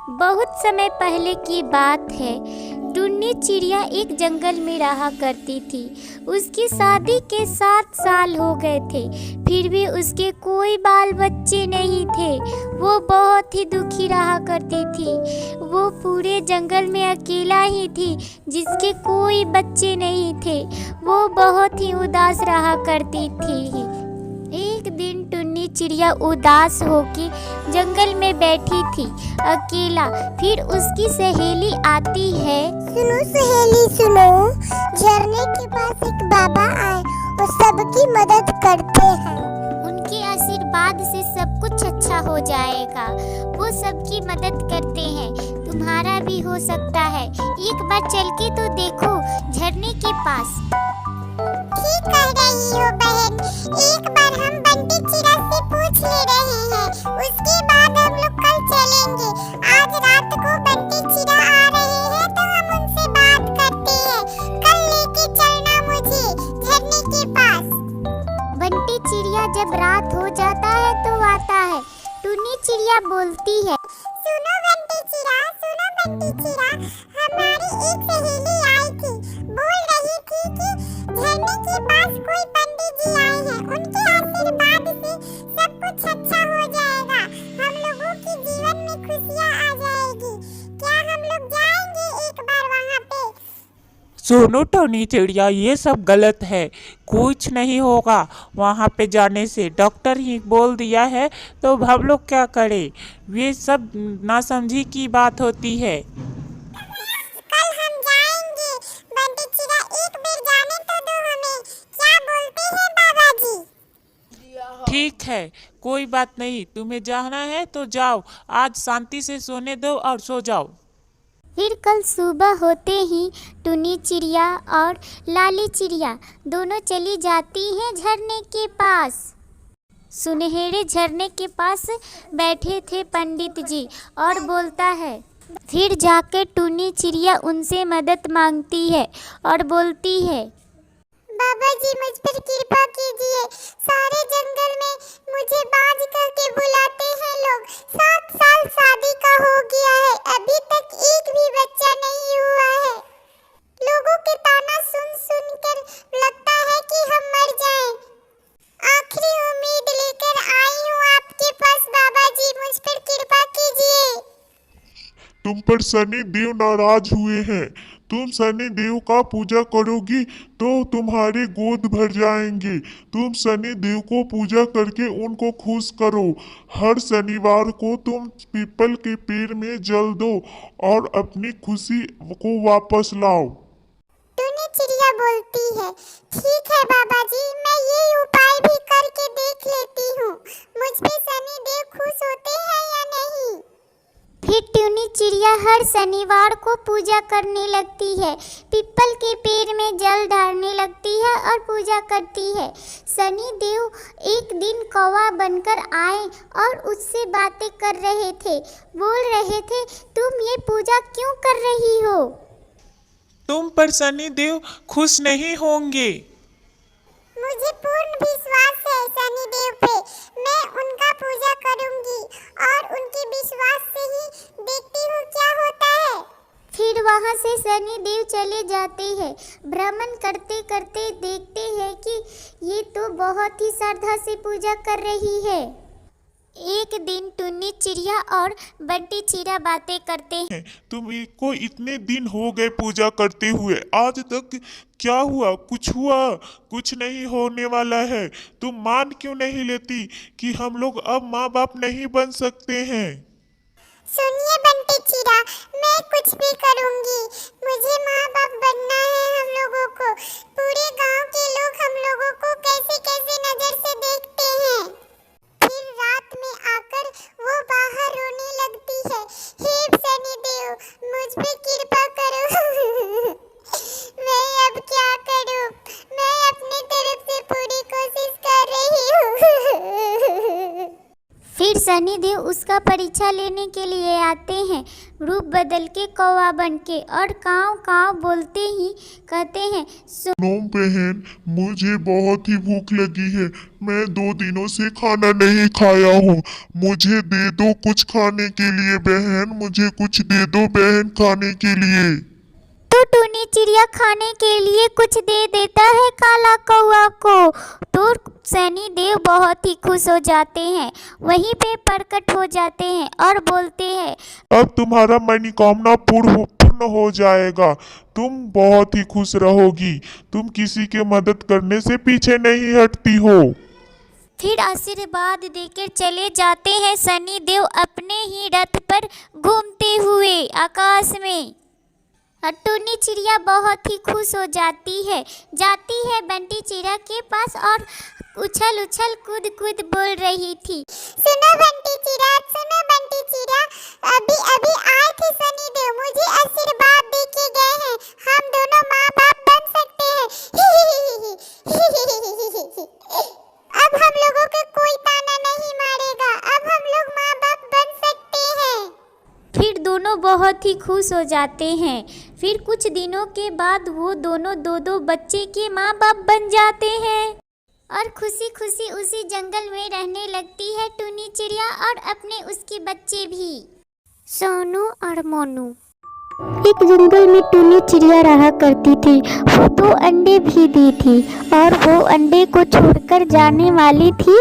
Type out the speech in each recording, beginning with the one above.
बहुत समय पहले की बात है। टुन्नी चिड़िया एक जंगल में रहा करती थी। उसकी शादी के 7 साल हो गए थे, फिर भी उसके कोई बाल बच्चे नहीं थे। वो बहुत ही दुखी रहा करती थी। वो पूरे जंगल में अकेला ही थी जिसके कोई बच्चे नहीं थे। वो बहुत ही उदास रहा करती थी। एक दिन टुन्नी चिड़िया उदास होकर जंगल में बैठी थी अकेला। फिर उसकी सहेली आती है। सुनो सहेली सुनो, झरने के पास एक बाबा आए और सबकी मदद करते हैं। उनके आशीर्वाद से सब कुछ अच्छा हो जाएगा। वो सबकी मदद करते हैं, तुम्हारा भी हो सकता है। एक बार चल के तो देखो झरने के पास। ठीक कह रही हो बहन, एक बार हम बंटी चिड़ा से पूछ ले रहे हैं, उसके बाद हम लोग कल चलेंगे। आज रात को बंटी चिड़ा आ रहे हैं तो हम उनसे बात करते हैं। कल लेके चलना मुझे झरने के पास। बंटी चिड़िया जब रात हो जाता है तो आता है। टुन्नी चिड़िया बोलती है, सुनो बंटी चिड़ा, हमारी एक सहेली आई थी, बोल रही थी कि झरने के पास कोई पंडित जी आए हैं, उनके आशीर्वाद से सब कुछ अच्छा हो जाएगा, हम लोगों के जीवन में खुशियाँ आ जाएगी। क्या हम लोग जाएंगे एक बार वहाँ पे? सुनो टुन्नी चिड़िया, ये सब गलत है। कुछ नहीं होगा वहाँ पे जाने से, डॉक्टर ही बोल दिया है तो हम लोग क्या करें। ये सब नासमझी की बात होती है। कल हम जाएंगे बंटी चिड़ा, एक बार जाने तो दो हमें। क्या बोलते हैं बाबा जी? ठीक है, कोई बात नहीं, तुम्हें जाना है तो जाओ, आज शांति से सोने दो और सो जाओ। फिर कल सुबह होते ही टुन्नी चिड़िया और लाली चिड़िया दोनों चली जाती हैं झरने के पास। सुनहरे झरने के पास बैठे थे पंडित जी और बोलता है। फिर जाकर टुन्नी चिड़िया उनसे मदद मांगती है और बोलती है, बाबा जी मुझ पर कृपा कीजिए, सारे जंगल में मुझे बाज करके बुलाते हैं लोग। 7 साल शादी का हो गया है, अभी तक एक भी बच्चा नहीं हुआ है। लोगों के ताना सुन सुन कर लगता है कि हम मर जाएं। आखिरी उम्मीद लेकर आई हूँ आपके पास बाबा जी, मुझ पर कृपा कीजिए। तुम पर शनि देव नाराज हुए हैं। तुम शनि देव का पूजा करोगी तो तुम्हारे गोद भर जाएंगे। तुम शनि देव को पूजा करके उनको खुश करो। हर शनिवार को तुम पीपल के पेड़ में जल दो और अपनी खुशी को वापस लाओ। टुन्नी चिड़िया बोलती है, ठीक है बाबा जी, मैं ये उपाय भी करके देख लेती हूँ। मुझ पे शनि देव खुश होते हैं या नहीं? फिर टुन्नी चिड़िया हर शनिवार को पूजा करने लगती है, पीपल के पेड़ में जल डालने लगती है और पूजा करती है। शनि देव एक दिन कौवा बनकर आए और उससे बातें कर रहे थे। बोल रहे थे, तुम ये पूजा क्यों कर रही हो? तुम पर शनि देव खुश नहीं होंगे। मुझे पूर्ण विश्वास है शनि देव पे, मैं उनका पूजा करूंगी और उनके विश्वास से ही देखती हूँ क्या होता है। फिर वहाँ से शनि देव चले जाते हैं। भ्रमण करते करते देखते हैं कि ये तो बहुत ही श्रद्धा से पूजा कर रही है। एक दिन टुन्नी चिड़िया और बंटी चिड़ा बातें करते हैं। तुमको इतने दिन हो गए पूजा करते हुए, आज तक क्या हुआ? कुछ हुआ? कुछ नहीं होने वाला है। तुम मान क्यों नहीं लेती कि हम लोग अब माँ बाप नहीं बन सकते हैं? सुनिए बंटी चिड़ा, मैं कुछ भी करूंगी, मुझे माँ बाप बनना है हम लोगों को। पूरे गांव के लोग हम लोगों को कैसे कैसे नजर से देखते हैं। फिर रात में आकर वो बाहर रोने लगती है, हे शनि देव मुझ पे कृपा करो। मैं अब क्या करूं? मैं अपनी तरफ से पूरी कोशिश कर रही हूँ। फिर शनि सनी देव उसका परीक्षा लेने के लिए आते हैं, रूप बदल के कौवा बन के, और काव काव बोलते ही कहते हैं, सुनो बहन, मुझे बहुत ही भूख लगी है। मैं 2 दिनों से खाना नहीं खाया हूँ। मुझे दे दो कुछ खाने के लिए बहन, मुझे कुछ दे दो बहन खाने के लिए। तो टूनी चिड़िया खाने के लिए कुछ दे देता है काला कौवा को। तो सनी देव बहुत ही खुश हो जाते हैं, वहीं पे प्रकट हो जाते हैं और बोलते हैं, अब तुम्हारा मनोकामना पूर्ण हो जाएगा। तुम बहुत ही खुश रहोगी। तुम किसी के मदद करने से पीछे नहीं हटती हो। फिर आशीर्वाद देकर चले जाते हैं सनी देव अपने ही रथ पर घूमते हुए आकाश में। और टूनी चिड़िया बहुत ही खुश हो जाती है बंटी चिड़िया के पास और उछल उछल कूद कूद बोल रही थी, सुनो बंटी चिड़िया, अभी अभी आए थे सनी देव, मुझे आशीर्वाद दे के गए हैं। हम दोनों माँ बाप बन सकते हैं। अब हम लोगों को कोई ताना नहीं मारेगा। अब हम लोग माँ बाप बन सकते हैं। फिर दोनों बहुत ही खुश हो जाते हैं। फिर कुछ दिनों के बाद वो दोनों दो बच्चे के माँ बाप बन जाते हैं और खुशी खुशी उसी जंगल में रहने लगती है टूनी चिड़िया और अपने उसके बच्चे भी, सोनू और मोनू। एक जंगल में टूनी चिड़िया रहा करती थी। वो 2 अंडे भी दी थी और वो अंडे को छोड़कर जाने वाली थी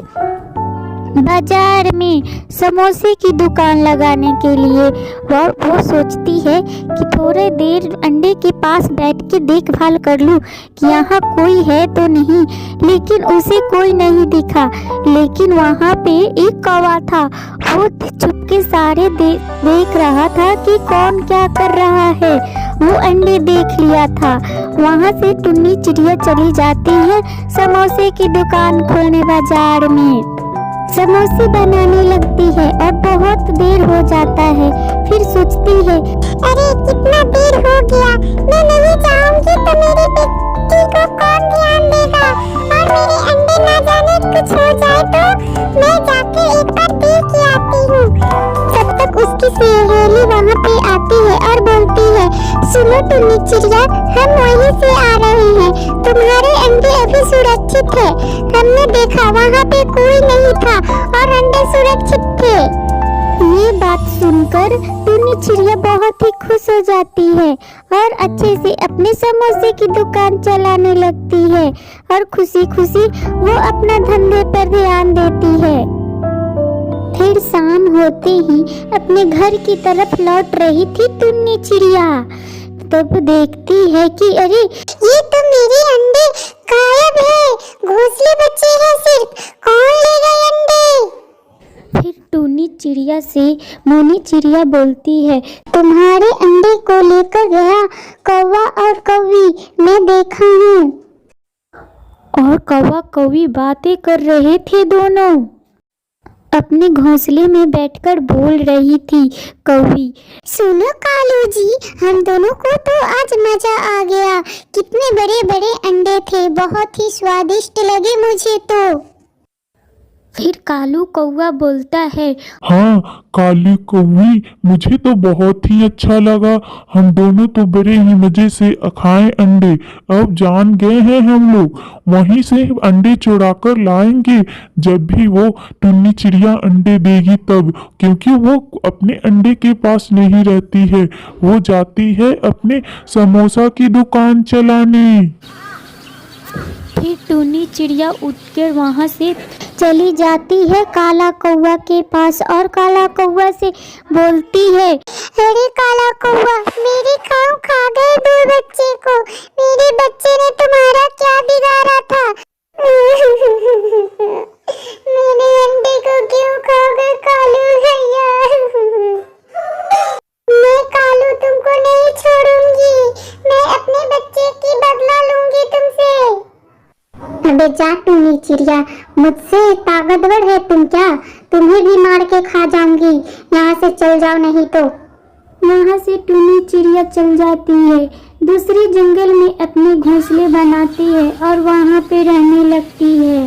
बाजार में समोसे की दुकान लगाने के लिए। और वो सोचती है कि थोड़ी देर अंडे के पास बैठ के देखभाल कर लूं कि यहाँ कोई है तो नहीं, लेकिन उसे कोई नहीं दिखा। लेकिन वहाँ पे एक कौवा था। वो चुपके सारे देख रहा था कि कौन क्या कर रहा है। वो अंडे देख लिया था। वहाँ से टूनी चिड़िया चली जाती है समोसे की दुकान खोलने बाजार में। समोसे बनाने लगती है और बहुत देर हो जाता है। फिर सोचती है, अरे कितना देर हो गया, मैं नहीं जाऊंगी तो मेरी बेटी को कौन ध्यान देगा, और मेरे अंडे ना जाने कुछ हो जाए तो मैं जाके एक बार देख के आती हूँ। तब तक उसकी सहेली वहाँ पे आती है और बोलती है, सुनो टूनी चिड़िया, हम वहीं से आ रहे हैं। तुम्हारे अंडे अभी सुरक्षित है। हमने देखा वहाँ पे कोई नहीं था और अंडे सुरक्षित थे। ये बात सुनकर टूनी चिड़िया बहुत ही खुश हो जाती है और अच्छे से अपने समोसे की दुकान चलाने लगती है और खुशी खुशी वो अपना धंधे पर ध्यान देती है। फिर शाम होते ही अपने घर की तरफ लौट रही थी टूनी चिड़िया। तब देखती है कि अरे ये तो मेरे अंडे गायब है, घोंसले बचे हैं सिर्फ, कौन ले गए अंडे? फिर टूनी चिड़िया से मोनी चिड़िया बोलती है, तुम्हारे अंडे को लेकर गया कौवा और कौवी, मैं देखा हूँ। और कौवा कौवी बातें कर रहे थे। दोनों अपने घोंसले में बैठकर बोल रही थी कौवी, सुनो कालू जी, हम दोनों को तो आज मजा आ गया। कितने बड़े बड़े अंडे थे, बहुत ही स्वादिष्ट लगे मुझे तो। फिर कालू कौवा बोलता है, हाँ काली कौवी, मुझे तो बहुत ही अच्छा लगा। हम दोनों तो बड़े ही मजे से खाए अंडे। अब जान गए हैं हम लोग, वहीं से अंडे चुरा कर लाएंगे जब भी वो टुन्नी चिड़िया अंडे देगी तब, क्योंकि वो अपने अंडे के पास नहीं रहती है, वो जाती है अपने समोसा की दुकान चलाने। फिर टूनी चिड़िया उठकर वहाँ से चली जाती है काला कौवा के पास और काला कौवा से बोलती है, अरे काला कौवा, मेरे खाओ खा गए 2 बच्चे को। मेरे बच्चे ने तुम्हारा क्या बिगाड़ा था? मेरे अंडे को क्यों खा गए कालू भैया? मैं कालू तुमको नहीं छोड़ूंगी, मैं अपने बच्चे की बदला लूंगी तुमसे। अबे जा टूनी चिड़िया, मुझसे ताकतवर है तुम क्या? तुम्हें भी मार के खा जाऊंगी। यहाँ से चल जाओ नहीं तो। वहाँ से टूनी चिड़िया चल जाती है, दूसरे जंगल में अपने घोंसले बनाती है और वहाँ पे रहने लगती है।